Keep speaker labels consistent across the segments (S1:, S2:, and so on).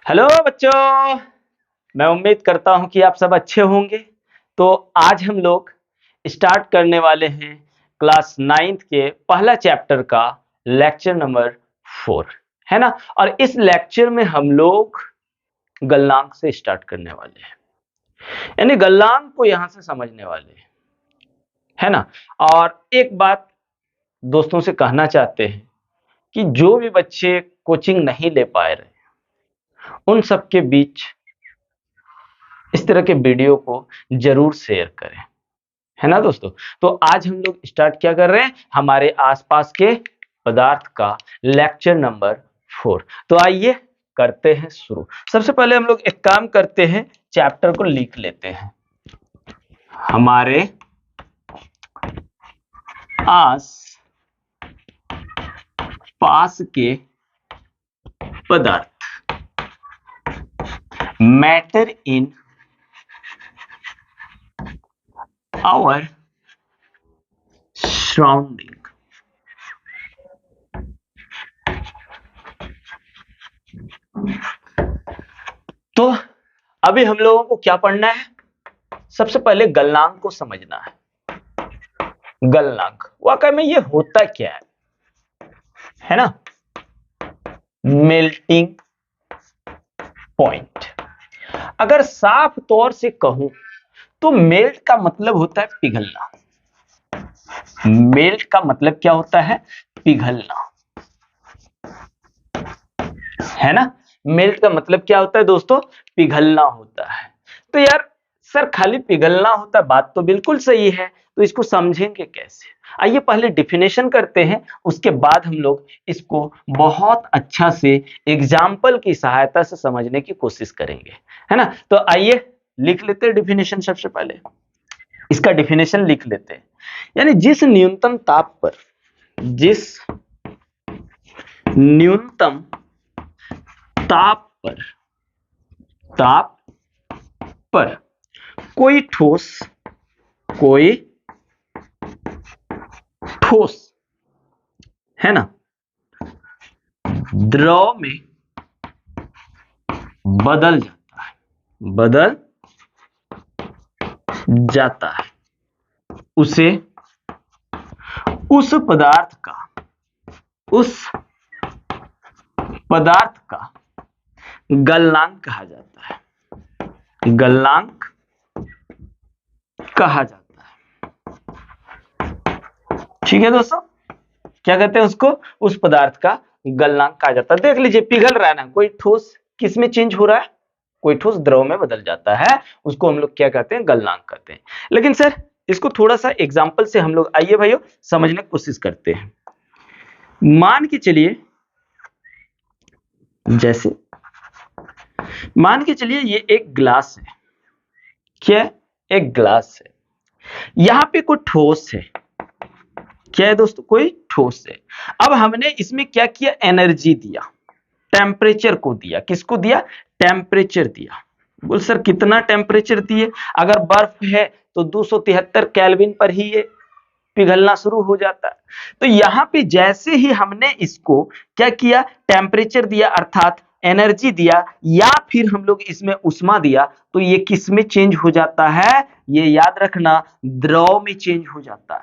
S1: Hello बच्चों, मैं उम्मीद करता हूं कि आप सब अच्छे होंगे। तो आज हम लोग स्टार्ट करने वाले हैं क्लास 9th के पहला चैप्टर का लेक्चर नंबर 4, है ना। और इस लेक्चर में हम लोग गलनांक से स्टार्ट करने वाले हैं, यानी गलनांक को यहां से समझने वाले हैं, है ना। और एक बात दोस्तों से कहना चाहते हैं कि जो भी बच्चे कोचिंग नहीं ले पाए रहे, उन सबके बीच इस तरह के वीडियो को जरूर शेयर करें, है ना दोस्तों। तो आज हम लोग स्टार्ट क्या कर रहे हैं, हमारे आसपास के पदार्थ का लेक्चर नंबर 4। तो आइए करते हैं शुरू। सबसे पहले हम लोग एक काम करते हैं, चैप्टर को लिख लेते हैं। हमारे आस पास के पदार्थ, मैटर इन our surrounding। तो अभी हम लोगों को क्या पढ़ना है, सबसे पहले गलनांक को समझना है। गलनांक वाकई में ये होता क्या है ना। मेल्टिंग पॉइंट, अगर साफ तौर से कहूं तो मेल्ट का मतलब होता है पिघलना। मेल्ट का मतलब क्या होता है, पिघलना, है ना। मेल्ट का मतलब क्या होता है दोस्तों, पिघलना होता है। तो यार सर खाली पिघलना होता है, बात तो बिल्कुल सही है, तो इसको समझेंगे कैसे। आइए पहले डिफिनेशन करते हैं, उसके बाद हम लोग इसको बहुत अच्छा से एग्जाम्पल की सहायता से समझने की कोशिश करेंगे, है ना। तो आइए लिख लेते हैं डिफिनेशन। सबसे पहले इसका डिफिनेशन लिख लेते हैं, यानी जिस न्यूनतम ताप पर, जिस न्यूनतम ताप पर कोई ठोस है ना, द्रव में बदल जाता है, उसे उस पदार्थ का गलनांक कहा जाता है। गलनांक कहा जाता है, ठीक है दोस्तों। क्या कहते हैं उसको, उस पदार्थ का गलनांक कहा जाता है। देख लीजिए पिघल रहा है ना, कोई ठोस किस में चेंज हो रहा है, कोई ठोस द्रव में बदल जाता है, उसको हम लोग क्या कहते हैं, गलनांक कहते हैं। लेकिन सर इसको थोड़ा सा एग्जांपल से हम लोग, आइए भाइयों समझने की कोशिश करते हैं। मान के चलिए, जैसे मान के चलिए ये एक ग्लास है, क्या है, एक ग्लास है, यहां पे कोई ठोस है, क्या है दोस्तों, कोई ठोस है। अब हमने इसमें क्या किया, एनर्जी दिया, टेम्परेचर को दिया, किसको दिया, टेम्परेचर दिया। बोल सर कितना टेम्परेचर दिए, अगर बर्फ है तो 273 केल्विन पर ही ये पिघलना शुरू हो जाता है। तो यहां पे जैसे ही हमने इसको क्या किया, टेम्परेचर दिया अर्थात एनर्जी दिया, या फिर हम लोग इसमें उष्मा दिया, तो ये किस में चेंज हो जाता है, ये याद रखना, द्रव में चेंज हो जाता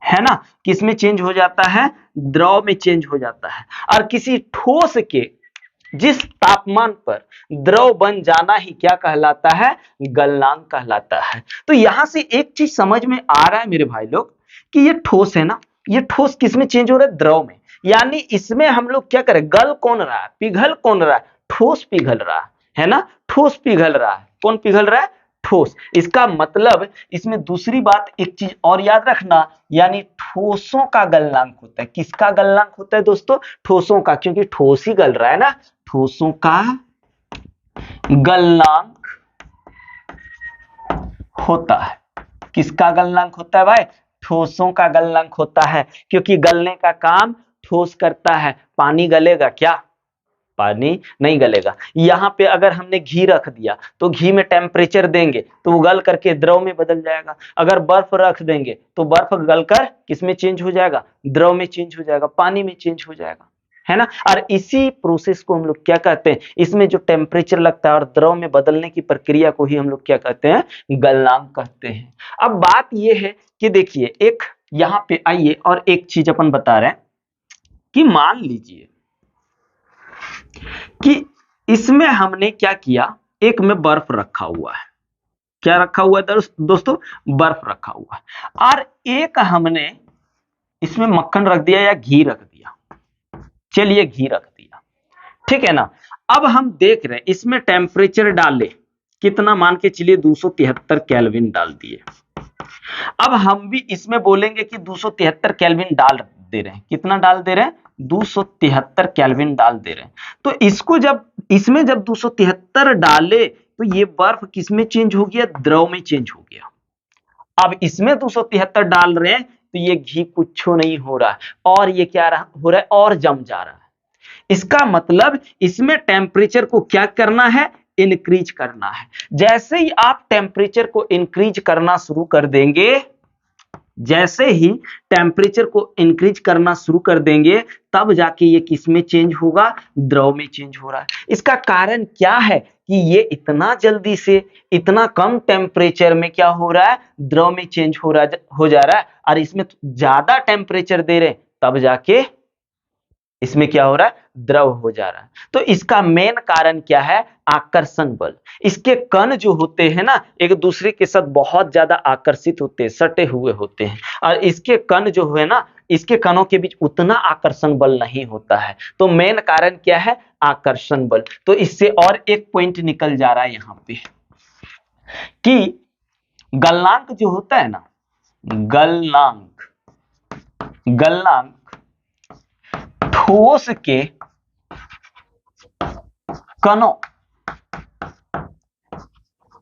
S1: है ना। किस में चेंज हो जाता है, द्रव में चेंज हो जाता है। और किसी ठोस के जिस तापमान पर द्रव बन जाना ही क्या कहलाता है, गलनांक कहलाता है। तो यहां से एक चीज समझ में आ रहा है मेरे भाई लोग, कि ये ठोस है ना, ये ठोस किस में चेंज हो रहा है, द्रव में। यानी इसमें हम लोग क्या करें, गल कौन रहा है, पिघल कौन रहा है, ठोस पिघल रहा है ना, ठोस पिघल रहा है। कौन पिघल रहा है, ठोस। इसका मतलब इसमें दूसरी बात एक चीज और याद रखना, यानी ठोसों का गलनांक होता है। किसका गलनांक होता है दोस्तों, ठोसों का, क्योंकि ठोस ही गल रहा है ना। ठोसों का गलनांक होता है। किसका गलनांक होता है भाई, ठोसों का गलनांक होता है, क्योंकि गलने का काम ठोस करता है। पानी गलेगा क्या, पानी नहीं गलेगा। यहां पे अगर हमने घी रख दिया तो घी में टेम्परेचर देंगे तो वो गल करके द्रव में बदल जाएगा। अगर बर्फ रख देंगे तो बर्फ गलकर किस में चेंज हो जाएगा, द्रव में चेंज हो जाएगा, पानी में चेंज हो जाएगा, है ना। और इसी प्रोसेस को हम लोग क्या कहते हैं, इसमें जो टेम्परेचर लगता है और द्रव में बदलने की प्रक्रिया को ही हम लोग क्या कहते हैं, गलनांक कहते हैं। अब बात यह है कि देखिए एक यहां पे आइए और एक चीज अपन बता रहे हैं कि मान लीजिए कि इसमें हमने क्या किया, एक में बर्फ रखा हुआ है, क्या रखा हुआ है दोस्तों, बर्फ रखा हुआ है, और एक हमने इसमें मक्खन रख दिया या घी रख दिया, चलिए घी रख दिया, ठीक है ना। अब हम देख रहे हैं इसमें टेम्परेचर डाले, कितना मान के चलिए 273 केल्विन डाल दिए। अब हम भी इसमें बोलेंगे कि 273 केल्विन डाल दे रहे हैं, कितना डाल दे रहे हैं, 273 केल्विन डाल दे रहे हैं। तो इसको जब इसमें जब 273 डाले तो ये बर्फ किसमें चेंज हो गया, द्रव में चेंज हो गया। अब इसमें 273 डाल रहे हैं तो ये घी कुछ नहीं हो रहा है, और ये क्या हो रहा है, और जम जा रहा है। इसका मतलब इसमें टेम्परेचर को क्या करना है, इंक्रीज करना है। जैसे ही आप टेम्परेचर को इंक्रीज करना शुरू कर देंगे, जैसे ही टेम्परेचर को इंक्रीज करना शुरू कर देंगे, तब जाके ये किस में चेंज होगा, द्रव में चेंज हो रहा है। इसका कारण क्या है कि ये इतना जल्दी से इतना कम टेम्परेचर में क्या हो रहा है, द्रव में चेंज हो जा रहा है, और इसमें ज्यादा टेम्परेचर दे रहे हैं तब जाके इसमें क्या हो रहा है, द्रव हो जा रहा है। तो इसका मेन कारण क्या है, आकर्षण बल। इसके कण जो होते हैं ना, एक दूसरे के साथ बहुत ज्यादा आकर्षित होते हैं, सटे हुए होते हैं, और इसके कण जो है ना, इसके कणों के बीच उतना आकर्षण बल नहीं होता है। तो मेन कारण क्या है, आकर्षण बल। तो इससे और एक पॉइंट निकल जा रहा है यहां पे कि गलनांक जो होता है ना, गलनांक, गलनांक ठोस के कणों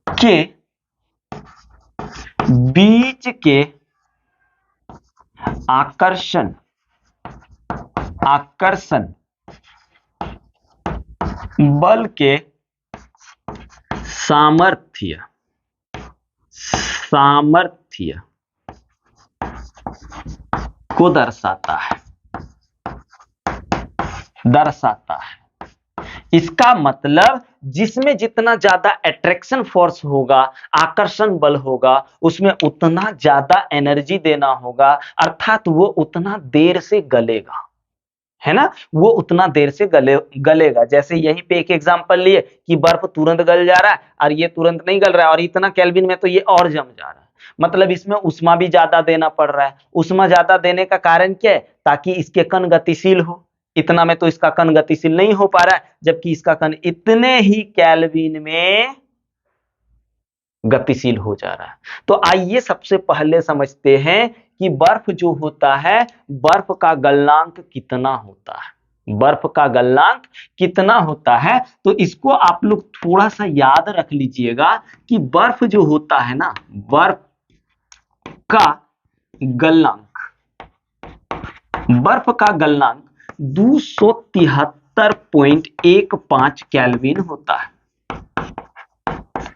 S1: के बीच के आकर्षण बल के सामर्थ्य को दर्शाता है। इसका मतलब जिसमें जितना ज्यादा अट्रैक्शन फोर्स होगा, आकर्षण बल होगा, उसमें उतना ज्यादा एनर्जी देना होगा, अर्थात वो उतना देर से गलेगा, है ना, वो उतना देर से गलेगा। जैसे यहीं पे एक एग्जांपल लिए कि बर्फ तुरंत गल जा रहा है और ये तुरंत नहीं गल रहा है, और इतना केल्विन में तो ये और जम जा रहा है। मतलब इसमें उष्मा भी ज्यादा देना पड़ रहा है। उष्मा ज्यादा देने का कारण क्या है, ताकि इसके कण गतिशील हो। इतना में तो इसका कण गतिशील नहीं हो पा रहा है, जबकि इसका कण इतने ही केल्विन में गतिशील हो जा रहा है। तो आइए सबसे पहले समझते हैं कि बर्फ जो होता है, बर्फ का गलनांक कितना होता है, बर्फ का गलनांक कितना होता है। तो इसको आप लोग थोड़ा सा याद रख लीजिएगा कि बर्फ जो होता है ना, बर्फ का गलनांक, बर्फ का गलनांक 273.15 केल्विन होता है,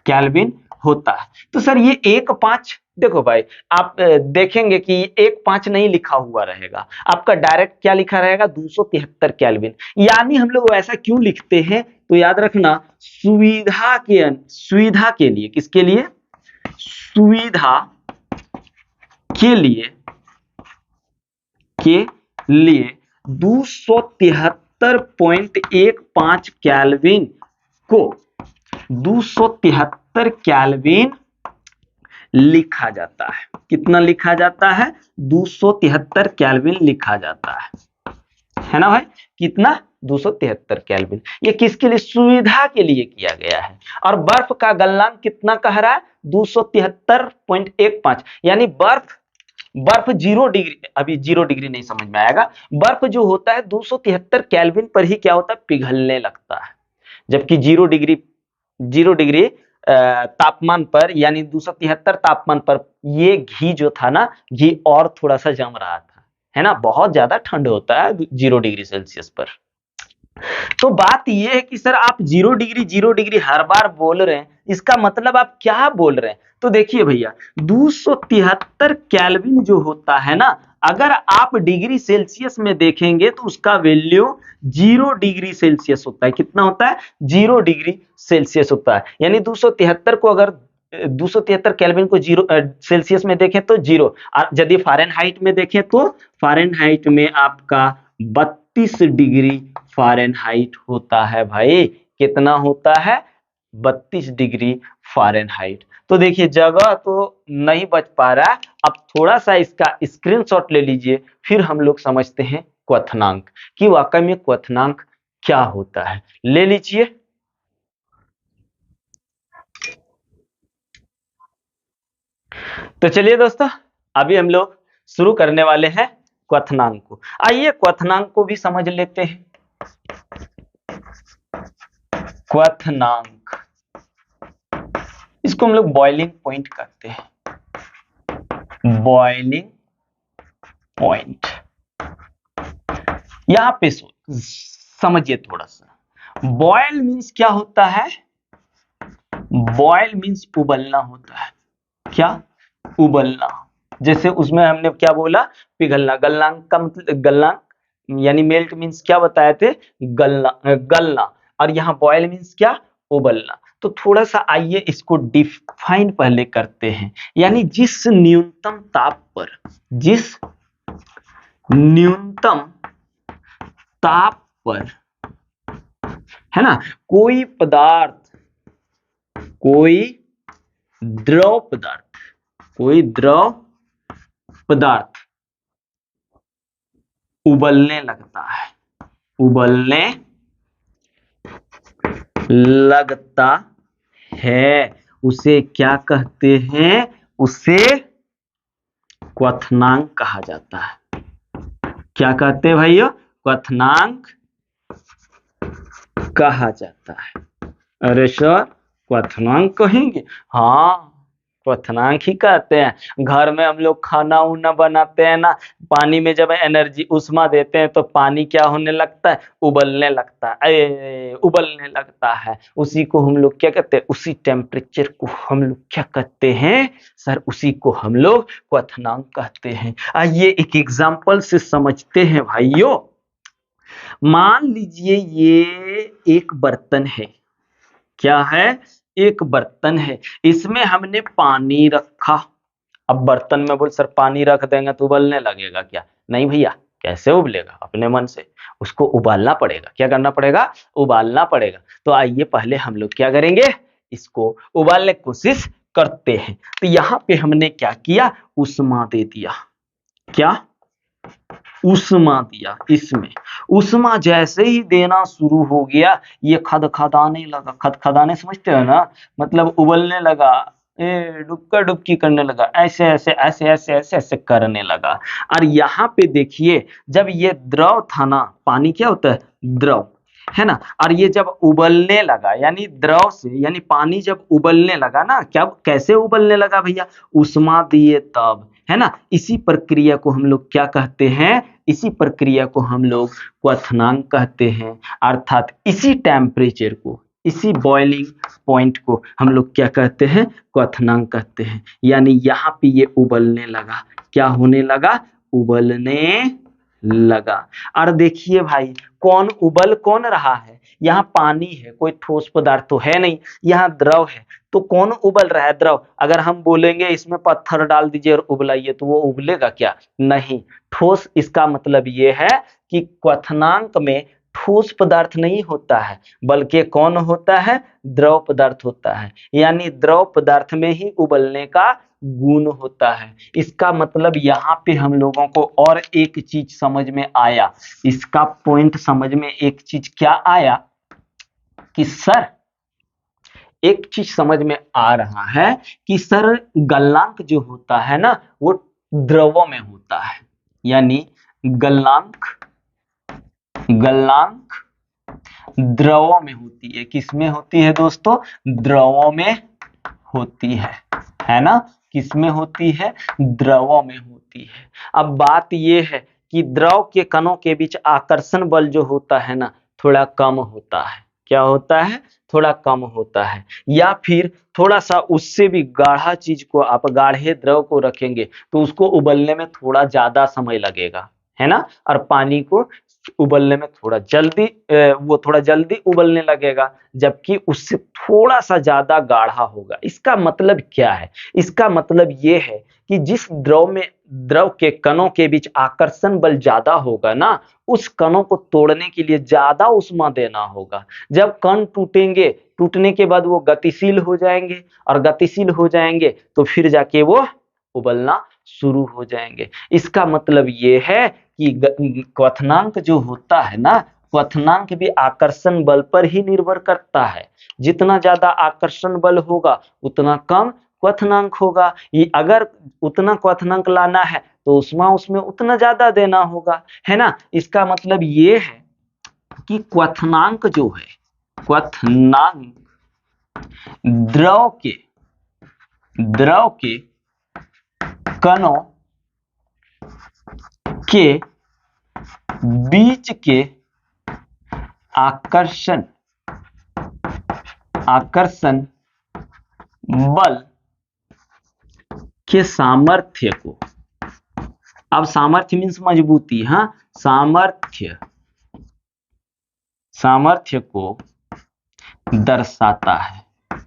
S1: केल्विन होता है। तो सर ये 1.5, देखो भाई आप देखेंगे कि 1.5 नहीं लिखा हुआ रहेगा, आपका डायरेक्ट क्या लिखा रहेगा, 273 केल्विन। यानी हम लोग ऐसा क्यों लिखते हैं, तो याद रखना सुविधा के लिए, किसके लिए, सुविधा के लिए 273.15 केल्विन को 273 केल्विन लिखा जाता है। कितना लिखा जाता है, 273 केल्विन लिखा जाता है ना भाई, कितना, 273 केल्विन। ये किसके लिए, सुविधा के लिए किया गया है। और बर्फ का गलनांक कितना कह रहा है, 273.15, यानी बर्फ 0 डिग्री, अभी 0 डिग्री नहीं समझ में आएगा, बर्फ जो होता है 273 केल्विन पर ही क्या होता है, पिघलने लगता है। जबकि 0 डिग्री तापमान पर, यानी 273 तापमान पर ये घी जो था ना, घी और थोड़ा सा जम रहा था, है ना, बहुत ज्यादा ठंड होता है 0 डिग्री सेल्सियस पर। तो बात ये है कि सर आप 0 डिग्री हर बार बोल रहे हैं, इसका मतलब आप क्या बोल रहे हैं? तो देखिए भैया, 273 केल्विन जो होता है ना, अगर आप डिग्री सेल्सियस में देखेंगे तो उसका वैल्यू 0 डिग्री सेल्सियस होता है। कितना होता है? 0 डिग्री सेल्सियस होता है। यानी 273 को अगर 273 केल्विन को 0 सेल्सियस में देखें तो 0, और यदि फ़ारेनहाइट में देखें तो फ़ारेनहाइट में आपका 32 डिग्री फ़ारेनहाइट होता है भाई। कितना होता है? 32 डिग्री फ़ारेनहाइट। तो देखिए जगह तो नहीं बच पा रहा है, अब थोड़ा सा इसका स्क्रीनशॉट ले लीजिए, फिर हम लोग समझते हैं क्वथनांक कि वाकई में क्वथनांक क्या होता है। ले लीजिए। तो चलिए दोस्तों, अभी हम लोग शुरू करने वाले हैं क्वथनांक को। आइए क्वथनांक को भी समझ लेते हैं। क्वथनांक, इसको हम लोग बॉइलिंग पॉइंट कहते हैं। बॉइलिंग पॉइंट, यहां पे समझिए थोड़ा सा। बॉयल मीन्स क्या होता है? बॉयल मीन्स उबलना होता है। क्या? उबलना। जैसे उसमें हमने क्या बोला? पिघलना। गलनांक का मतलब, गलनांक यानी मेल्ट मीन्स क्या बताए थे? गलना, गलना। और यहाँ बॉयल मीन्स क्या? उबलना। तो थोड़ा सा आइए इसको डिफाइन पहले करते हैं। यानी जिस न्यूनतम ताप पर, जिस न्यूनतम ताप पर, है ना, कोई पदार्थ, कोई द्रव पदार्थ, कोई द्रव पदार्थ उबलने लगता है, उबलने लगता है, उसे क्या कहते हैं? उसे क्वथनांक कहा जाता है। क्या कहते हैं भाइयों? क्वथनांक कहा जाता है। अरे सर क्वथनांक कहेंगे? हाँ, क्वथनांक ही कहते हैं। घर में हम लोग खाना उना बनाते हैं ना, पानी में जब एनर्जी उष्मा देते हैं तो पानी क्या होने लगता है? उबलने लगता है, उबलने लगता है। उसी को हम लोग क्या कहते हैं? उसी टेम्परेचर को हम लोग क्या कहते हैं सर? उसी को हम लोग क्वथनांक कहते हैं। आइए एक एग्जाम्पल से समझते हैं भाइयों। मान लीजिए ये एक बर्तन है। क्या है? एक बर्तन है, इसमें हमने पानी रखा। अब बर्तन में बोल सर पानी रख देंगे तो उबलने लगेगा क्या? नहीं भैया, कैसे उबलेगा? अपने मन से उसको उबालना पड़ेगा। क्या करना पड़ेगा? उबालना पड़ेगा। तो आइए पहले हम लोग क्या करेंगे? इसको उबालने की कोशिश करते हैं। तो यहाँ पे हमने क्या किया? उष्मा दे दिया। क्या? उष्मा दिया। इसमें उष्मा जैसे ही देना शुरू हो गया, ये खदखदाने लगा। खदखदाने समझते हो ना? मतलब उबलने लगा, डुबका डुबकी करने लगा, ऐसे ऐसे ऐसे ऐसे ऐसे ऐसे करने लगा। और यहाँ पे देखिए, जब ये द्रव था ना, पानी क्या होता है? द्रव, है ना। और ये जब उबलने लगा, यानी द्रव से, यानी पानी जब उबलने लगा ना, क्या कैसे उबलने लगा भैया? उष्मा दिए तब, है ना। इसी प्रक्रिया को हम लोग क्या कहते हैं? इसी प्रक्रिया को हम लोग क्वथनांक कहते हैं। अर्थात इसी टेम्परेचर को, इसी बॉइलिंग पॉइंट को हम लोग क्या कहते हैं? क्वथनांक कहते हैं। यानी यहाँ पे ये उबलने लगा। क्या होने लगा? उबलने लगा। और देखिए भाई, कौन रहा है? यहाँ पानी है, कोई ठोस पदार्थ तो है नहीं, यहाँ द्रव है। तो कौन उबल रहा है? द्रव। अगर हम बोलेंगे इसमें पत्थर डाल दीजिए और उबलाइए, तो वो उबलेगा क्या? नहीं। ठोस, इसका मतलब ये है कि क्वथनांक में ठोस पदार्थ नहीं होता है, बल्कि कौन होता है? द्रव पदार्थ होता है। यानी द्रव पदार्थ में ही उबलने का गुण होता है। इसका मतलब यहाँ पे हम लोगों को और एक चीज समझ में आया। इसका पॉइंट समझ में एक चीज क्या आया कि सर, एक चीज समझ में आ रहा है कि सर गलनांक जो होता है ना, वो द्रवों में होता है। यानी गलनांक, गलनांक द्रवों में होती है। किसमें होती है दोस्तों? द्रवों में होती है ना। किसमें होती है? द्रवों में होती है। अब बात यह है कि द्रव के कणों के बीच आकर्षण बल जो होता है ना, थोड़ा कम होता है। क्या होता है? थोड़ा कम होता है। या फिर थोड़ा सा उससे भी गाढ़ा चीज को आप गाढ़े द्रव को रखेंगे तो उसको उबलने में थोड़ा ज्यादा समय लगेगा, है ना, और पानी को उबलने में थोड़ा जल्दी वो थोड़ा जल्दी उबलने लगेगा, जबकि उससे थोड़ा सा ज्यादा गाढ़ा होगा। इसका मतलब क्या है? इसका मतलब ये है कि जिस द्रव के कणों के बीच आकर्षण बल ज्यादा होगा ना, उस कणों को तोड़ने के लिए ज्यादा ऊष्मा देना होगा। जब कण टूटेंगे, टूटने के बाद वो गतिशील हो जाएंगे, और गतिशील हो जाएंगे तो फिर जाके वो उबलना शुरू हो जाएंगे। इसका मतलब ये है कि क्वथनांक जो होता है ना, क्वथनांक भी आकर्षण बल पर ही निर्भर करता है। जितना ज्यादा आकर्षण बल होगा उतना कम क्वथनांक होगा। ये अगर उतना क्वथनांक लाना है तो ऊष्मा उसमें उतना ज्यादा देना होगा, है ना। इसका मतलब ये है कि क्वथनांक जो है, क्वथनांक द्रव के कणों के बीच के आकर्षण बल के सामर्थ्य को, अब सामर्थ्य मीन्स मजबूती, हाँ, सामर्थ्य को दर्शाता है।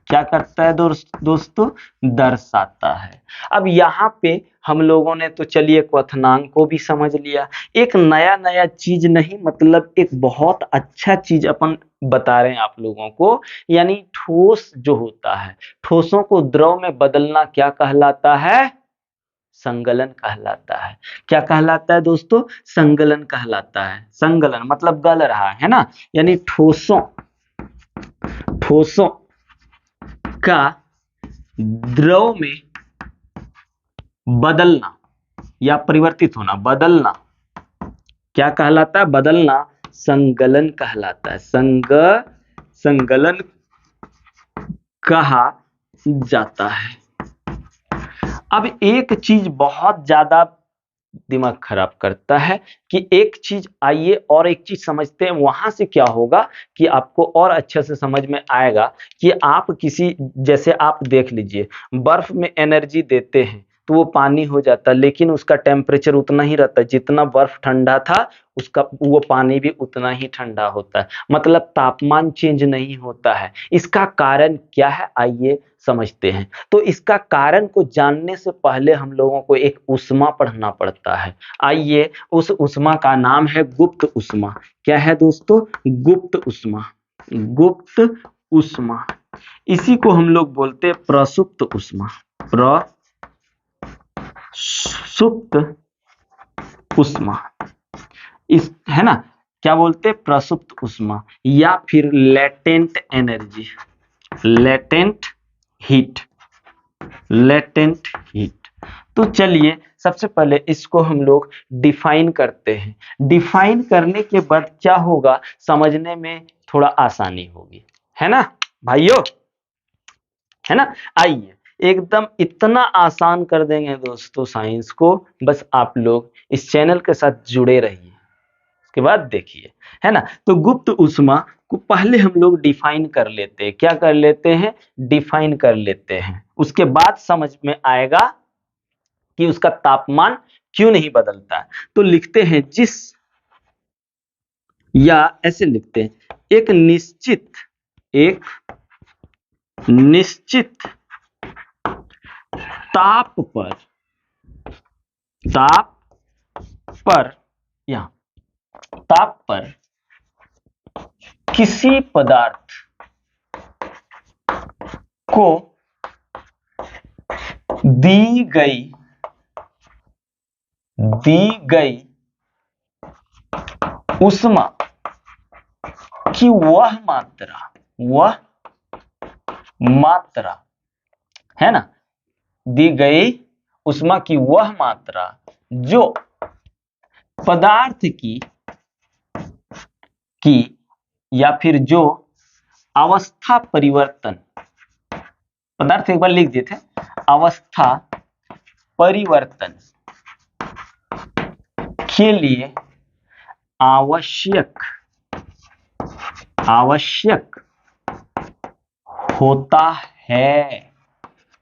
S1: क्या करता है दोस्तों? दर्शाता है। अब यहाँ पे हम लोगों ने तो चलिए क्वथनांक को भी समझ लिया। एक नया चीज नहीं, मतलब एक बहुत अच्छा चीज अपन बता रहे हैं आप लोगों को, यानी ठोस जो होता है, ठोसों को द्रव में बदलना क्या कहलाता है? संगलन कहलाता है। क्या कहलाता है दोस्तों? संगलन कहलाता है। संगलन मतलब गल रहा है ना, यानी ठोसों का द्रव में बदलना या परिवर्तित होना, बदलना क्या कहलाता है? बदलना संगलन कहलाता है। संगलन कहा जाता है। अब एक चीज बहुत ज्यादा दिमाग खराब करता है कि एक चीज, आइए और एक चीज समझते हैं, वहां से क्या होगा कि आपको और अच्छे से समझ में आएगा कि आप किसी, जैसे आप देख लीजिए, बर्फ में एनर्जी देते हैं तो वो पानी हो जाता है, लेकिन उसका टेम्परेचर उतना ही रहता है जितना बर्फ ठंडा था, उसका वो पानी भी उतना ही ठंडा होता है, मतलब तापमान चेंज नहीं होता है। इसका कारण क्या है? आइए समझते हैं। तो इसका कारण को जानने से पहले हम लोगों को एक ऊष्मा पढ़ना पड़ता है। आइए, उस ऊष्मा का नाम है गुप्त ऊष्मा। क्या है दोस्तों? गुप्त ऊष्मा। गुप्त ऊष्मा, इसी को हम लोग बोलते हैं प्रसुप्त ऊष्मा। प्रसुप्त ऊष्मा, इस, है ना, क्या बोलते हैं? प्रसुप्त ऊष्मा, या फिर latent energy, latent heat, latent heat. तो चलिए सबसे पहले इसको हम लोग डिफाइन करते हैं। डिफाइन करने के बाद क्या होगा, समझने में थोड़ा आसानी होगी, है ना भाइयों, है ना। आइए एकदम इतना आसान कर देंगे दोस्तों साइंस को, बस आप लोग इस चैनल के साथ जुड़े रहिए, उसके बाद देखिए, है ना। तो गुप्त ऊष्मा को पहले हम लोग डिफाइन कर लेते हैं। क्या कर लेते हैं? डिफाइन कर लेते हैं। उसके बाद समझ में आएगा कि उसका तापमान क्यों नहीं बदलता है। तो लिखते हैं या ऐसे लिखते हैं, एक निश्चित ताप पर किसी पदार्थ को दी गई ऊष्मा की वह मात्रा, है ना, दी गई ऊष्मा की वह मात्रा जो पदार्थ की या फिर जो अवस्था परिवर्तन, पदार्थ एक बार लिख देते, अवस्था परिवर्तन के लिए आवश्यक आवश्यक होता है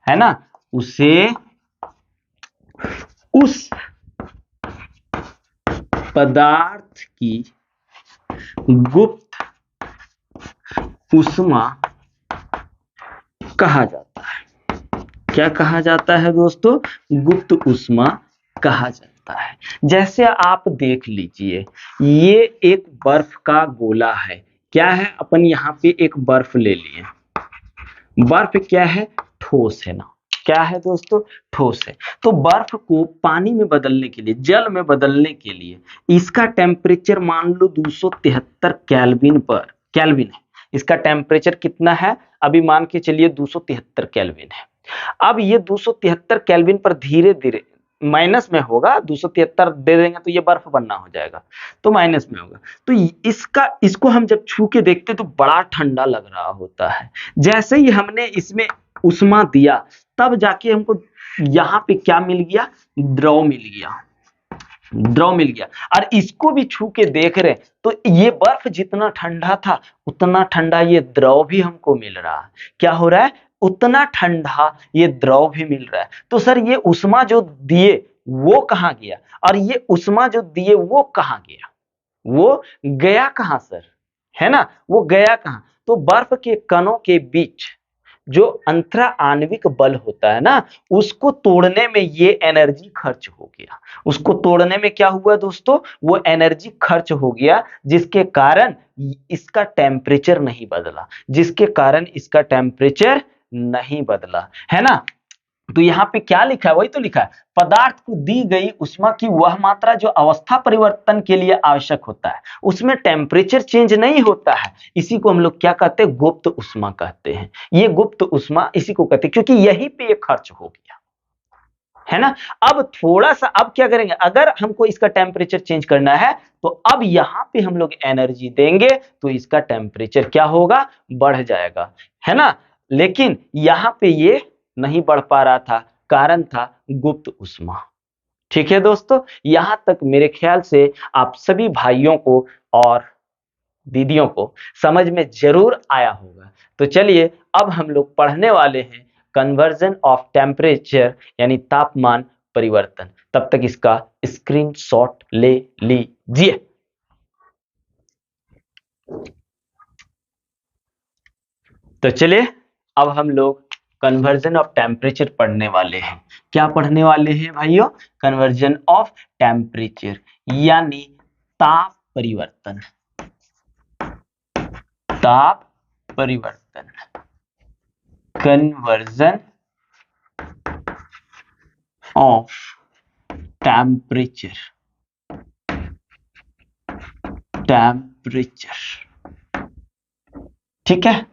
S1: ना, उसे उस पदार्थ की गुप्त ऊष्मा कहा जाता है। क्या कहा जाता है दोस्तों? गुप्त ऊष्मा कहा जाता है। जैसे आप देख लीजिए, ये एक बर्फ का गोला है। क्या है? अपन यहाँ पे एक बर्फ ले लिए। बर्फ क्या है? ठोस है ना। क्या है दोस्तों? ठोस है। तो बर्फ को पानी में बदलने के लिए, जल में बदलने के लिए इसका टेम्परेचर मान लो 273 केल्विन पर, केल्विन है। इसका टेम्परेचर कितना है? अभी मान के चलिए 273 केल्विन है। अब ये 273 केल्विन पर धीरे धीरे माइनस में होगा, 273 दे देंगे तो ये बर्फ बनना हो जाएगा, तो माइनस में होगा। तो इसको हम जब छू के देखते तो बड़ा ठंडा लग रहा होता है। जैसे ही हमने इसमें उष्मा दिया, तब जाके हमको यहाँ पे क्या मिल गया? द्रव मिल गया। द्रव मिल गया। और इसको भी छू के देख रहे तो ये बर्फ जितना ठंडा था, उतना ठंडा ये द्रव भी हमको मिल रहा है। क्या हो रहा है? उतना ठंडा ये द्रव भी मिल रहा है। तो सर ये उष्मा जो दिए वो कहाँ गया, और ये उष्मा जो दिए वो कहाँ गया? वो गया कहाँ सर? है ना, वो गया कहाँ? तो बर्फ के कणों के बीच जो अंतरा आणविक बल होता है ना, उसको तोड़ने में ये एनर्जी खर्च हो गया। उसको तोड़ने में क्या हुआ दोस्तों? वो एनर्जी खर्च हो गया, जिसके कारण इसका टेम्परेचर नहीं बदला, जिसके कारण इसका टेम्परेचर नहीं बदला, है ना। तो यहाँ पे क्या लिखा है? वही तो लिखा है, पदार्थ को दी गई उष्मा की वह मात्रा जो अवस्था परिवर्तन के लिए आवश्यक होता है, उसमें टेम्परेचर चेंज नहीं होता है। इसी को हम लोग क्या कहते हैं? गुप्त उष्मा कहते हैं। ये गुप्त उष्मा इसी को कहते हैं, क्योंकि यहीं पे ये खर्च हो गया, है ना। अब थोड़ा सा, अब क्या करेंगे? अगर हमको इसका टेम्परेचर चेंज करना है तो अब यहाँ पे हम लोग एनर्जी देंगे तो इसका टेम्परेचर क्या होगा? बढ़ जाएगा, है ना। लेकिन यहाँ पे ये नहीं बढ़ पा रहा था, कारण था गुप्त उष्मा। ठीक है दोस्तों, यहां तक मेरे ख्याल से आप सभी भाइयों को और दीदियों को समझ में जरूर आया होगा। तो चलिए अब हम लोग पढ़ने वाले हैं कन्वर्जन ऑफ टेम्परेचर, यानी तापमान परिवर्तन। तब तक इसका स्क्रीनशॉट ले लीजिए। तो चलिए अब हम लोग कन्वर्जन ऑफ टेम्परेचर पढ़ने वाले हैं। क्या पढ़ने वाले हैं भाइयों? कन्वर्जन ऑफ टेम्परेचर यानी ताप परिवर्तन। ताप परिवर्तन, कन्वर्जन ऑफ टेम्परेचर, ठीक है।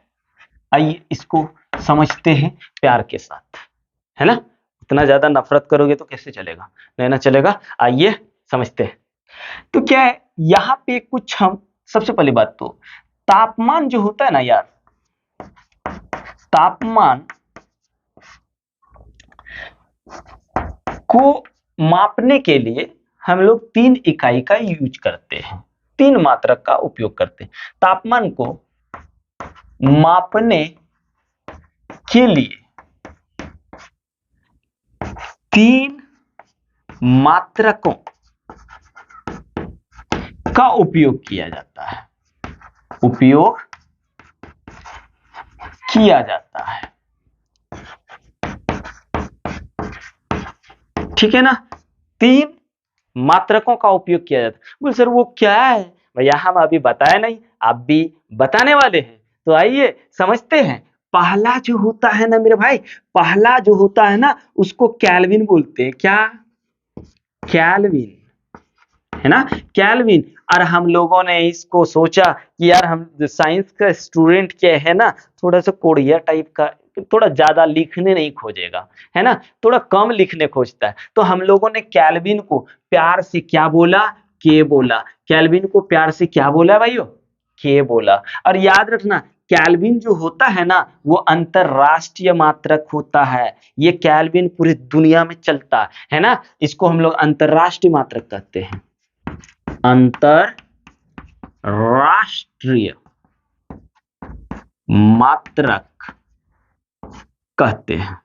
S1: आइए इसको समझते हैं प्यार के साथ, है ना। इतना ज्यादा नफरत करोगे तो कैसे चलेगा? नहीं ना चलेगा। आइए समझते हैं। तो क्या है यहाँ पे कुछ, हम सबसे पहली बात तो तापमान जो होता है ना यार, तापमान को मापने के लिए हम लोग 3 इकाई का यूज करते हैं, 3 मात्रक का उपयोग करते हैं। तापमान को मापने के लिए 3 मात्रकों का उपयोग किया जाता है, उपयोग किया जाता है। ठीक है ना, 3 मात्रकों का उपयोग किया जाता है। बोल सर वो क्या है भैया? हम अभी बताया नहीं, आप भी बताने वाले हैं। तो आइए समझते हैं। पहला जो होता है ना मेरे भाई, पहला जो होता है ना, उसको केल्विन बोलते हैं। क्या? केल्विन, है ना, केल्विन। और हम लोगों ने इसको सोचा कि यार हम साइंस का स्टूडेंट क्या है ना, थोड़ा सा कोढ़िया टाइप का, थोड़ा ज्यादा लिखने नहीं खोजेगा, है ना, थोड़ा कम लिखने खोजता है। तो हम लोगों ने केल्विन को प्यार से क्या बोला? के बोला। केल्विन को प्यार से क्या बोला भाइयों? के बोला। और याद रखना, केल्विन जो होता है ना, वो अंतरराष्ट्रीय मात्रक होता है। ये केल्विन पूरी दुनिया में चलता है ना, इसको हम लोग अंतरराष्ट्रीय मात्रक कहते हैं। अंतरराष्ट्रीय मात्रक कहते हैं।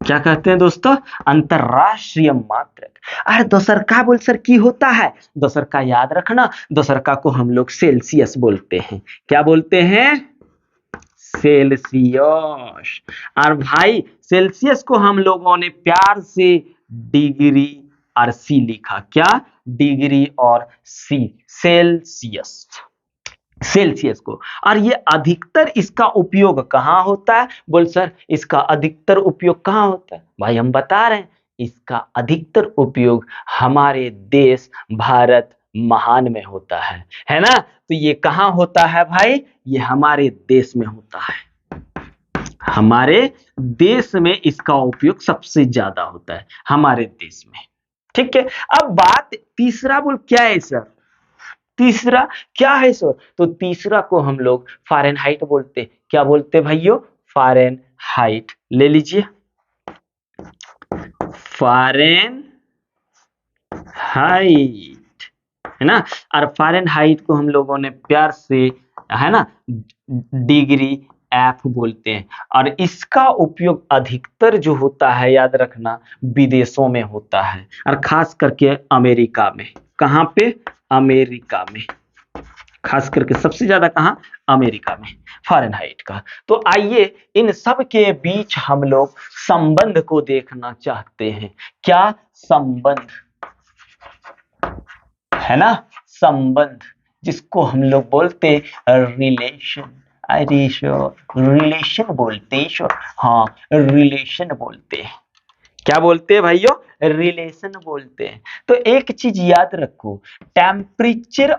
S1: क्या कहते हैं दोस्तों? अंतरराष्ट्रीय मात्रक। अरे दोसरका बोल सर की होता है? दोसरका याद रखना, दोसरका को हम लोग सेल्सियस बोलते हैं। क्या बोलते हैं? सेल्सियस। और भाई सेल्सियस को हम लोगों ने प्यार से डिग्री और सी लिखा। क्या? डिग्री और सी, सेल्सियस, सेल्सियस को। और ये अधिकतर इसका उपयोग कहाँ होता है? बोल सर इसका अधिकतर उपयोग कहाँ होता है? भाई हम बता रहे हैं, इसका अधिकतर उपयोग हमारे देश भारत महान में होता है ना? तो ये कहाँ होता है भाई? ये हमारे देश में होता है। हमारे देश में इसका उपयोग सबसे ज्यादा होता है, हमारे देश में। ठीक है, अब बात तीसरा बोल क्या है सर? तीसरा क्या है सर? तो तीसरा को हम लोग फ़ारेनहाइट बोलते। क्या बोलते भाइयों? फ़ारेनहाइट। ले लीजिए, फ़ारेनहाइट, है ना? और फ़ारेनहाइट को हम लोगों ने प्यार से, है ना, डिग्री एफ बोलते हैं। और इसका उपयोग अधिकतर जो होता है, याद रखना, विदेशों में होता है, और खास करके अमेरिका में। कहाँ पे? अमेरिका में। खास करके सबसे ज्यादा कहाँ? अमेरिका में, फ़ारेनहाइट का। तो आइए इन सब के बीच हम लोग संबंध को देखना चाहते हैं। क्या? संबंध, है ना? संबंध, जिसको हम लोग बोलते रिलेशन। रिलेशन बोलते, हाँ रिलेशन बोलते हैं। क्या बोलते हैं भाइयों? रिलेशन बोलते हैं। तो एक चीज याद रखो, temperature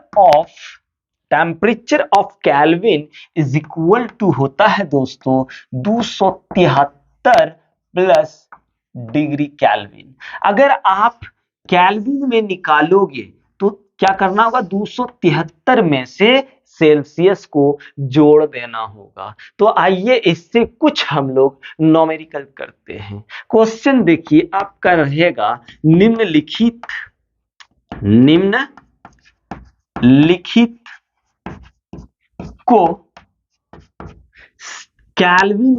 S1: of kelvin is equal to होता है दोस्तों 273 प्लस डिग्री कैल्विन। अगर आप कैल्विन में निकालोगे तो क्या करना होगा? 273 में से सेल्सियस को जोड़ देना होगा। तो आइए इससे कुछ हम लोग न्यूमेरिकल करते हैं। क्वेश्चन देखिए आपका रहेगा, निम्नलिखित को कैल्विन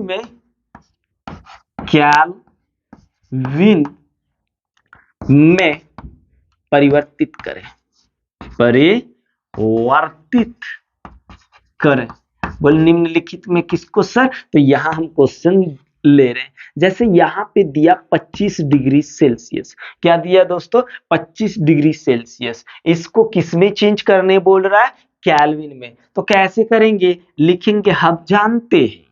S1: में परिवर्तित करें। बोल निम्नलिखित में किसको सर? तो यहां हम क्वेश्चन ले रहे हैं। जैसे यहां पे दिया 25 डिग्री सेल्सियस। क्या दिया दोस्तों? 25 डिग्री सेल्सियस। इसको किसमें चेंज करने बोल रहा है? कैल्विन में। तो कैसे करेंगे? लिखेंगे, हम जानते हैं।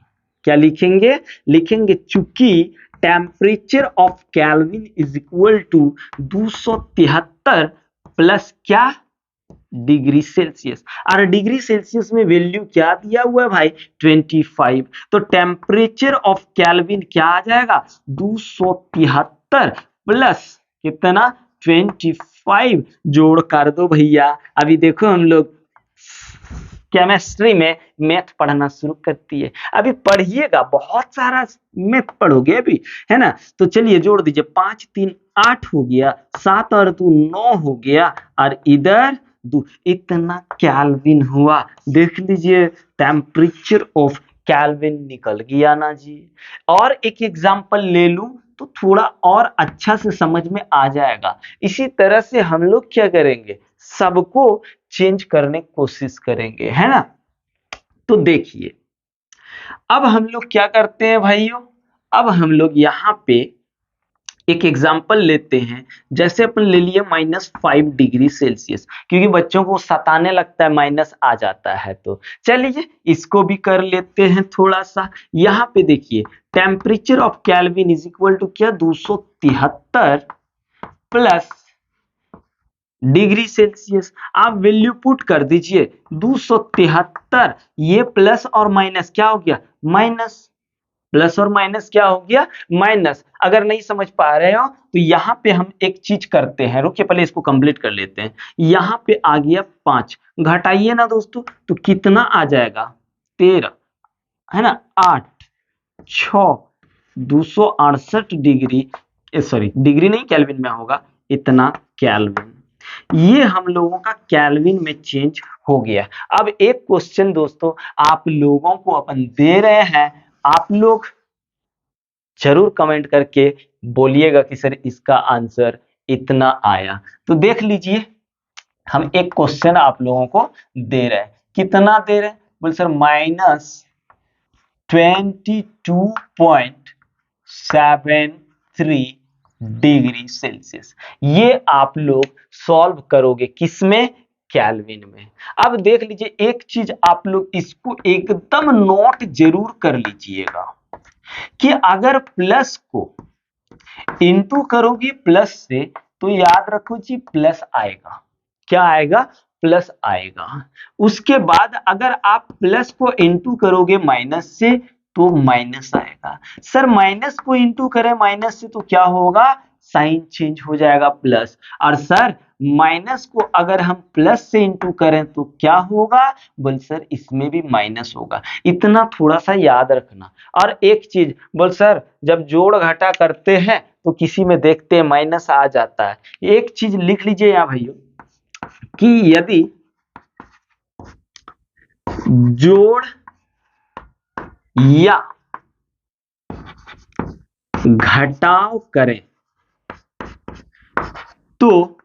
S1: क्या लिखेंगे? लिखेंगे चूंकि temperature of kelvin is equal to 273 plus क्या? Degree Celsius. और डिग्री सेल्सियस में वैल्यू क्या दिया हुआ है भाई? 25। तो टेम्परेचर ऑफ कैल्विन क्या आ जाएगा? 273 प्लस कितना? 25। जोड़ कर दो भैया। अभी देखो हम लोग केमिस्ट्री में मैथ पढ़ना शुरू करती है, अभी पढ़िएगा, बहुत सारा मैथ पढ़ोगे अभी, है ना? तो चलिए जोड़ दीजिए, 5 3 8 हो गया, 7 और 2 9 हो गया, और इधर 2, इतना कैल्विन हुआ। देख लीजिए टेम्परेचर ऑफ कैल्विन निकल गया ना जी। और एक एग्जांपल ले लूं तो थोड़ा और अच्छा से समझ में आ जाएगा। इसी तरह से हम लोग क्या करेंगे? सबको चेंज करने की कोशिश करेंगे, है ना? तो देखिए अब हम लोग क्या करते हैं भाइयों, अब हम लोग यहाँ पे एक एग्जाम्पल लेते हैं। जैसे अपन ले लिए -5 डिग्री सेल्सियस, क्योंकि बच्चों को सताने लगता है माइनस आ जाता है। तो चलिए इसको भी कर लेते हैं थोड़ा सा। यहाँ पे देखिए temperature of kelvin is equal to क्या? 273 प्लस डिग्री सेल्सियस। आप वैल्यू पुट कर दीजिए 273, ये प्लस और माइनस क्या हो गया? माइनस। प्लस और माइनस क्या हो गया? माइनस। अगर नहीं समझ पा रहे हो तो यहाँ पे हम एक चीज करते हैं, रुकिए पहले इसको कंप्लीट कर लेते हैं। यहाँ पे आ गया 5, घटाइए ना दोस्तों तो कितना आ जाएगा? 13, है ना? 8 6 268 डिग्री, सॉरी डिग्री नहीं कैल्विन में होगा, इतना कैल्विन। ये हम लोगों का केल्विन में चेंज हो गया। अब एक क्वेश्चन दोस्तों आप लोगों को अपन दे रहे हैं, आप लोग जरूर कमेंट करके बोलिएगा कि सर इसका आंसर इतना आया। तो देख लीजिए, हम एक क्वेश्चन आप लोगों को दे रहे हैं, कितना दे रहे हैं, बोल सर -22.73 डिग्री सेल्सियस। ये आप लोग सॉल्व करोगे किसमें, केल्विन में। अब देख लीजिए एक चीज आप लोग इसको एकदम नोट जरूर कर लीजिएगा कि अगर प्लस को इंटू करोगे प्लस से तो याद रखो जी प्लस आएगा। क्या आएगा, प्लस आएगा। उसके बाद अगर आप प्लस को इंटू करोगे माइनस से तो माइनस आएगा। सर माइनस को इंटू करें माइनस से तो क्या होगा, साइन चेंज हो जाएगा प्लस। और सर माइनस को अगर हम प्लस से इंटू करें तो क्या होगा, बोल सर इसमें भी माइनस होगा। इतना थोड़ा सा याद रखना। और एक चीज बोल सर जब जोड़ घटा करते हैं तो किसी में देखते हैं माइनस आ जाता है। एक चीज लिख लीजिए यहाँ भाइयों कि यदि जोड़ या घटाव करें तो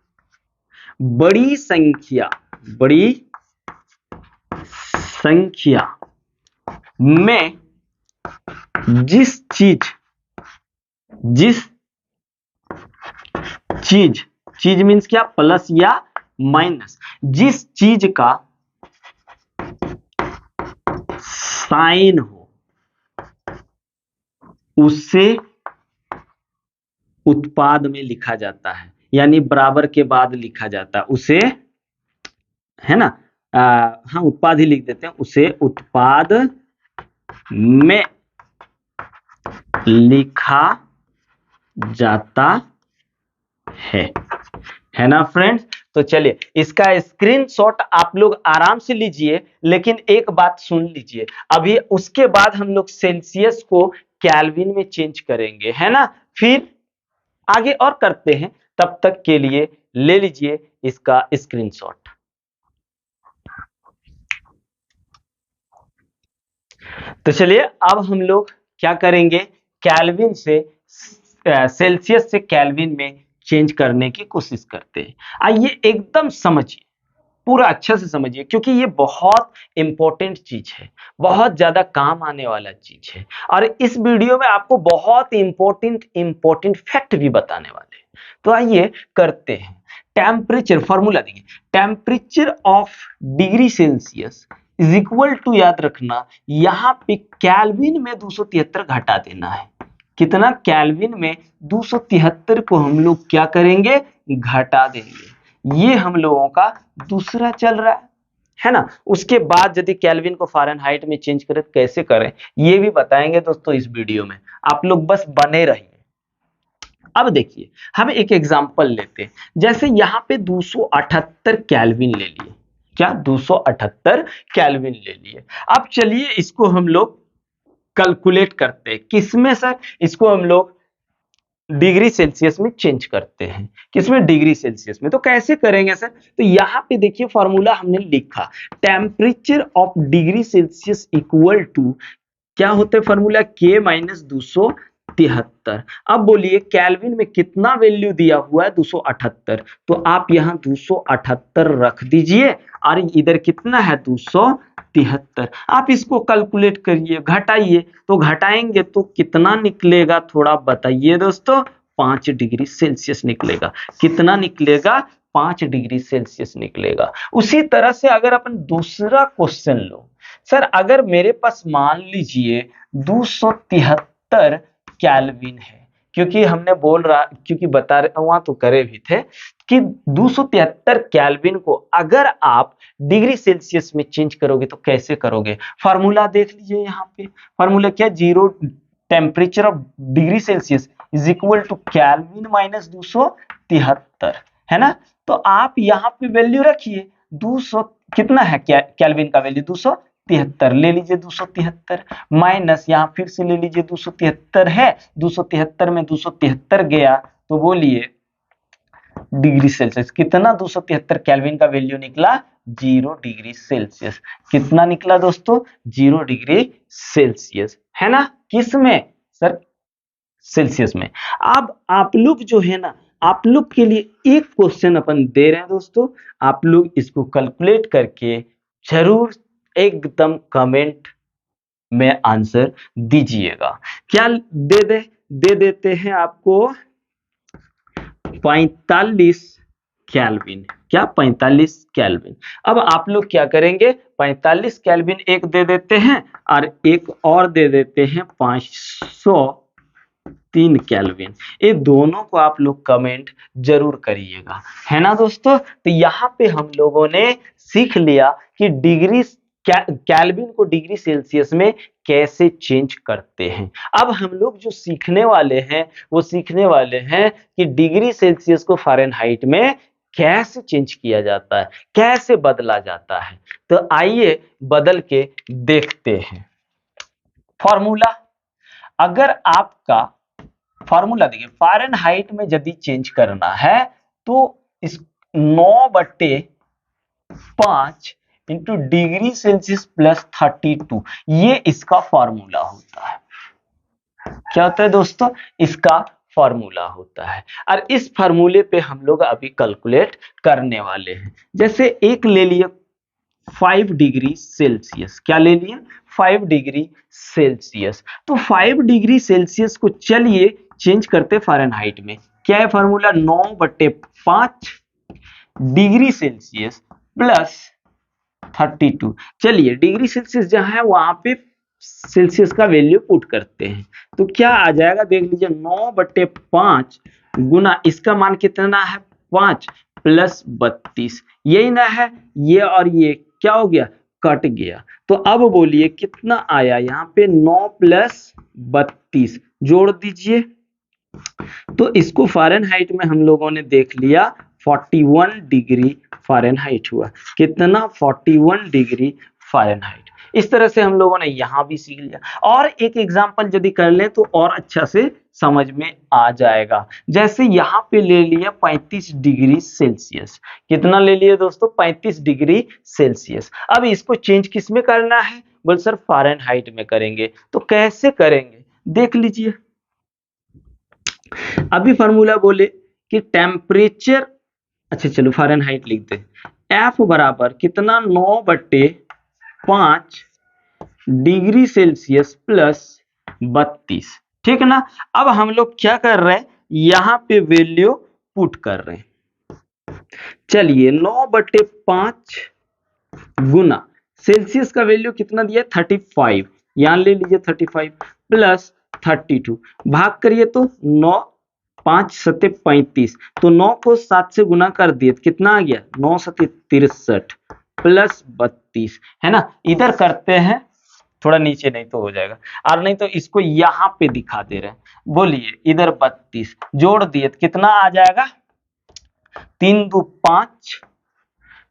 S1: बड़ी संख्या में जिस चीज मीन्स क्या, प्लस या माइनस, जिस चीज का साइन हो उसे उत्पाद में लिखा जाता है, यानी बराबर के बाद लिखा जाता है उसे, है ना, हाँ उत्पाद ही लिख देते हैं, उसे उत्पाद में लिखा जाता है ना फ्रेंड्स। तो चलिए इसका स्क्रीनशॉट आप लोग आराम से लीजिए, लेकिन एक बात सुन लीजिए, अभी उसके बाद हम लोग सेल्सियस को केल्विन में चेंज करेंगे, है ना, फिर आगे और करते हैं। तब तक के लिए ले लीजिए इसका स्क्रीनशॉट। तो चलिए अब हम लोग क्या करेंगे, केल्विन से सेल्सियस से केल्विन में चेंज करने की कोशिश करते हैं। आइए एकदम समझिए, पूरा अच्छे से समझिए, क्योंकि ये बहुत इंपॉर्टेंट चीज है, बहुत ज्यादा काम आने वाला चीज है। और इस वीडियो में आपको बहुत इंपॉर्टेंट फैक्ट भी बताने वाले हैं। तो आइए करते हैं। टेम्परेचर फॉर्मूला देखिए, temperature of degree Celsius is equal to, याद रखना यहां पे केल्विन में 273 घटा देना है। कितना, केल्विन में 273 को हम लोग क्या करेंगे, घटा देंगे। ये हम लोगों का दूसरा चल रहा है ना। उसके बाद यदि केल्विन को फ़ारेनहाइट में चेंज करें कैसे करें ये भी बताएंगे दोस्तों इस वीडियो में, आप लोग बस बने रहिए। अब देखिए हम एक एग्जांपल लेते हैं, जैसे यहाँ पे 278 केल्विन ले लिए, क्या 278 केल्विन ले लिए। अब चलिए इसको हम लोग कैलकुलेट करते हैं, किसमें सर, इसको हम लोग डिग्री सेल्सियस में चेंज करते हैं। किसमें, डिग्री सेल्सियस में। तो कैसे करेंगे सर, तो यहाँ पे देखिए फॉर्मूला हमने लिखा, temperature of degree Celsius equal to, क्या होता है फॉर्मूला, K माइनस 273। अब बोलिए केल्विन में कितना वैल्यू दिया हुआ है, 278, तो आप यहाँ 278 रख दीजिए और इधर कितना है 273। आप इसको कैलकुलेट करिए, घटाइए, तो घटाएंगे तो कितना निकलेगा, थोड़ा बताइए दोस्तों, 5 डिग्री सेल्सियस निकलेगा। कितना निकलेगा, 5 डिग्री सेल्सियस निकलेगा। उसी तरह से अगर अपन दूसरा क्वेश्चन लो, सर अगर मेरे पास मान लीजिए 273 केल्विन है, क्योंकि हमने बोल रहा, क्योंकि बता रहे वहां तो करे भी थे कि 273 केल्विन को अगर आप डिग्री सेल्सियस में चेंज करोगे तो कैसे करोगे। फार्मूला देख लीजिए, यहाँ पे फार्मूला क्या, zero temperature of degree Celsius is equal to kelvin minus 273, है ना। तो आप यहाँ पे वैल्यू रखिए 200, कितना है केल्विन का वैल्यू 273, ले लीजिए 273 माइनस, यहाँ फिर से ले लीजिए 273 है, 273 में 273 गया तो बोलिए डिग्री सेल्सियस। कितना 273 केल्विन का वैल्यू निकला? 0 डिग्री सेल्सियस। कितना निकला दोस्तों? 0 डिग्री सेल्सियस, है ना? किस में सर? सेल्सियस में। अब आप लोग जो है ना, आप लोग के लिए एक क्वेश्चन अपन दे रहे हैं दोस्तों, आप लोग इसको कैलकुलेट करके जरूर एकदम कमेंट में आंसर दीजिएगा। क्या दे देते हैं आपको 45 केल्विन। क्या? 45 केल्विन। अब आप लोग क्या करेंगे? 45 केल्विन एक दे देते हैं और एक और दे देते हैं 503 केल्विन। ये दोनों को आप लोग कमेंट जरूर करिएगा, है ना दोस्तों? तो यहाँ पे हम लोगों ने सीख लिया कि डिग्री केल्विन को डिग्री सेल्सियस में कैसे चेंज करते हैं। अब हम लोग जो सीखने वाले हैं वो सीखने वाले हैं कि डिग्री सेल्सियस को फ़ारेनहाइट में कैसे चेंज किया जाता है, कैसे बदला जाता है। तो आइए बदल के देखते हैं। फॉर्मूला, अगर आपका फॉर्मूला देखिए, फ़ारेनहाइट में यदि चेंज करना है तो इस 9/5 इंटू डिग्री सेल्सियस प्लस 32, ये इसका फॉर्मूला होता है। क्या होता है दोस्तों? इसका फॉर्मूला होता है। और इस फॉर्मूले पे हम लोग अभी कैलकुलेट करने वाले हैं। जैसे एक ले लिए 5 डिग्री सेल्सियस। क्या ले लिए? 5 डिग्री सेल्सियस। तो 5 डिग्री सेल्सियस को चलिए चेंज करते फ़ारेनहाइट में। क्या है फॉर्मूला? 9/5 degree Celsius plus 32। चलिए डिग्री सेल्सियस जहां है वहां पे सेल्सियस का वैल्यू पुट करते हैं, तो क्या आ जाएगा? देख लीजिए, 9/5 गुना इसका मान कितना है? 5 प्लस 32, यही ना है? ये और ये क्या हो गया? कट गया। तो अब बोलिए कितना आया यहाँ पे? 9 प्लस 32 जोड़ दीजिए, तो इसको फ़ारेनहाइट में हम लोगों ने देख लिया 41 डिग्री फ़ारेनहाइट हुआ। कितना? 41 डिग्री फ़ारेनहाइट। इस तरह से हम लोगों ने यहां भी सीख लिया। और एक एग्जांपल यदि कर लें तो और अच्छा से समझ में आ जाएगा। जैसे यहां पे ले लिया 35 डिग्री सेल्सियस। कितना ले लिए दोस्तों? 35 डिग्री सेल्सियस। अब इसको चेंज किस में करना है? बोल सर फ़ारेनहाइट में करेंगे। तो कैसे करेंगे देख लीजिए। अभी फॉर्मूला बोले कि टेम्परेचर, अच्छा चलो फ़ारेनहाइट लिखते हैं। एफ बराबर कितना? 9/5 डिग्री सेल्सियस प्लस 32, ठीक है ना? अब हम लोग क्या कर रहे हैं? यहां पे वैल्यू पुट कर रहे हैं। चलिए 9/5 गुना सेल्सियस का वैल्यू कितना दिया? 35, यहां ले लीजिए 35 प्लस 32, भाग करिए तो 9 5 7 35, तो 9 को 7 से गुना कर दिए, कितना आ गया? 9 7 63 प्लस 32, है ना? इधर करते हैं, थोड़ा नीचे नहीं तो हो जाएगा, और नहीं तो इसको यहां पे दिखा दे रहे हैं। बोलिए इधर 32 जोड़ दिए तो कितना आ जाएगा? 3 2 5,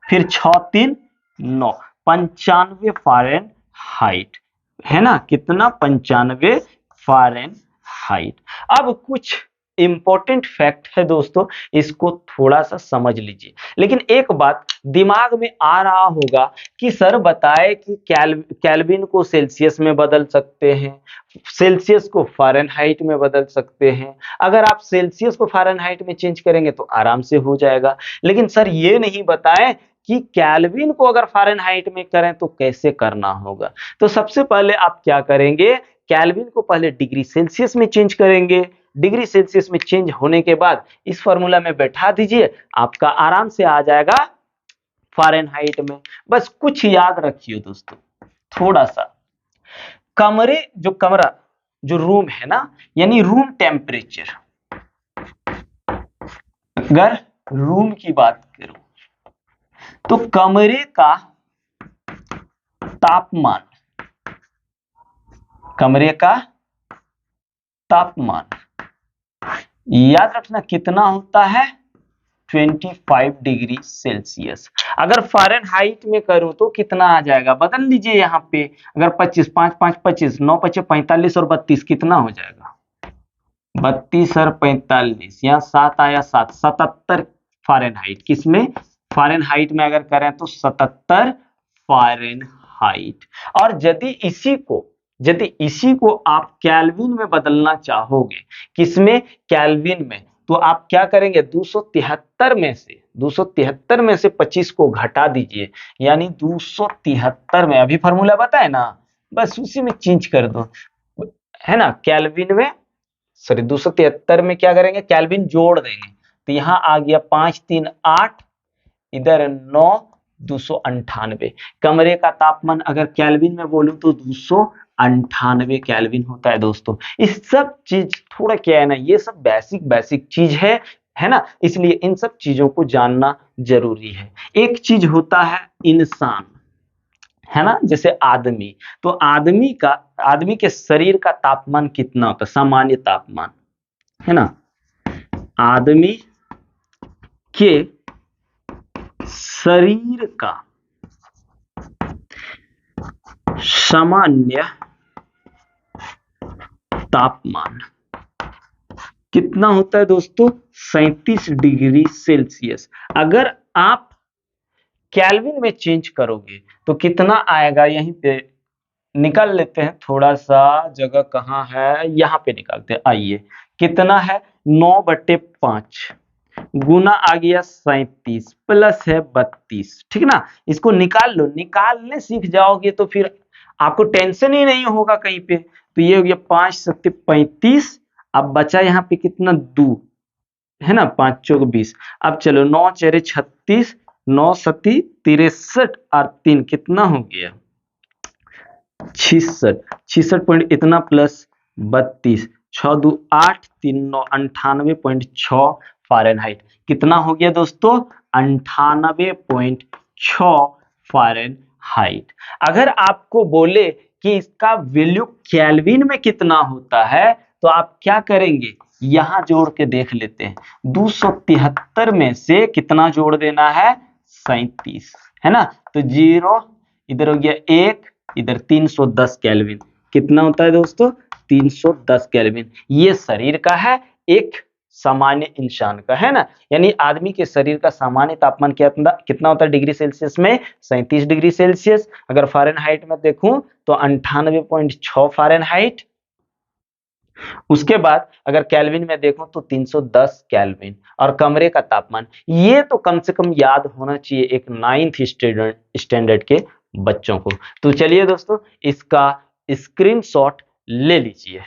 S1: फिर 6 3 9, 95 फ़ारेनहाइट, है ना? कितना? 95 फ़ारेनहाइट। अब कुछ इंपॉर्टेंट फैक्ट है दोस्तों, इसको थोड़ा सा समझ लीजिए। लेकिन एक बात दिमाग में आ रहा होगा कि सर बताए कि केल्विन को सेल्सियस में बदल सकते हैं, सेल्सियस को फ़ारेनहाइट में बदल सकते हैं। अगर आप सेल्सियस को फ़ारेनहाइट में चेंज करेंगे तो आराम से हो जाएगा। लेकिन सर ये नहीं बताएं कि केल्विन को अगर फ़ारेनहाइट में करें तो कैसे करना होगा। तो सबसे पहले आप क्या करेंगे? केल्विन को पहले डिग्री सेल्सियस में चेंज करेंगे। डिग्री सेल्सियस में चेंज होने के बाद इस फॉर्मूला में बैठा दीजिए, आपका आराम से आ जाएगा फ़ारेनहाइट में। बस कुछ याद रखिए दोस्तों, थोड़ा सा कमरा जो रूम है ना, यानी रूम टेम्परेचर, अगर रूम की बात करूं तो कमरे का तापमान, कमरे का तापमान याद रखना कितना होता है? 25 डिग्री सेल्सियस। अगर फ़ारेनहाइट में करूं तो कितना आ जाएगा? बदल लीजिए यहाँ पे। अगर 25 5 5 25, 9 5 45 और 32 कितना हो जाएगा? 32 और 45, यहाँ 7 आया 7 77 फ़ारेनहाइट। किसमें? फ़ारेनहाइट में अगर करें तो 77 फ़ारेनहाइट। और यदि इसी को आप केल्विन में बदलना चाहोगे, किसमें? केल्विन में, तो आप क्या करेंगे? 273 में से 25 को घटा दीजिए, यानी 273 में, अभी फॉर्मूला बताए ना, बस उसी में चेंज कर दो, है ना। केल्विन में, सॉरी 273 में क्या करेंगे? केल्विन जोड़ देंगे, तो यहाँ आ गया 5 3 8, इधर 9, 298। कमरे का तापमान अगर केल्विन में बोलूं तो 298 केल्विन होता है दोस्तों। इस सब चीज थोड़ा क्या है ना, ये सब बेसिक चीज है ना, इसलिए इन सब चीजों को जानना जरूरी है। एक चीज होता है इंसान, है ना, जैसे आदमी, तो आदमी के शरीर का तापमान कितना होता है? सामान्य तापमान, है ना, आदमी के शरीर का सामान्य तापमान कितना होता है दोस्तों? 37 डिग्री सेल्सियस। अगर आप केल्विन में चेंज करोगे तो कितना आएगा? यहीं पे निकाल लेते हैं, थोड़ा सा जगह कहाँ है, यहाँ पे निकालते हैं। आइए, कितना है? 9/5 गुना आ गया 37 प्लस है 32, ठीक ना। इसको निकाल लो, निकालने सीख जाओगे तो फिर आपको टेंशन ही नहीं होगा कहीं पे। तो ये हो गया 5 7 35, अब बचा यहाँ पे कितना? 2, है ना, 5 चौक 20। अब चलो 9 4 36, 9 7 63 और 3 कितना हो गया? 66 पॉइंट इतना प्लस 32, 6 2 8 3 9 98.6 फ़ारेनहाइट। कितना हो गया दोस्तों? 98.6 फ़ारेनहाइट। अगर आपको बोले कि इसका वैल्यू केल्विन में कितना होता है, तो आप क्या करेंगे? यहां जोड़ के देख लेते हैं। 273 में से कितना जोड़ देना है? 37, है ना, तो 0 इधर हो गया 1, इधर 310 केल्विन। कितना होता है दोस्तों? 310 केल्विन। ये शरीर का है, एक सामान्य इंसान का, है ना। यानी आदमी के शरीर का सामान्य तापमान कितना होता है डिग्री सेल्सियस में? 37 डिग्री सेल्सियस। अगर फ़ारेनहाइट में देखूं तो 98.6 फ़ारेनहाइट। उसके बाद अगर केल्विन में देखूं तो 310 केल्विन। और कमरे का तापमान, ये तो कम से कम याद होना चाहिए एक 9th स्टैंडर्ड के बच्चों को। तो चलिए दोस्तों, इसका स्क्रीनशॉट ले लीजिए।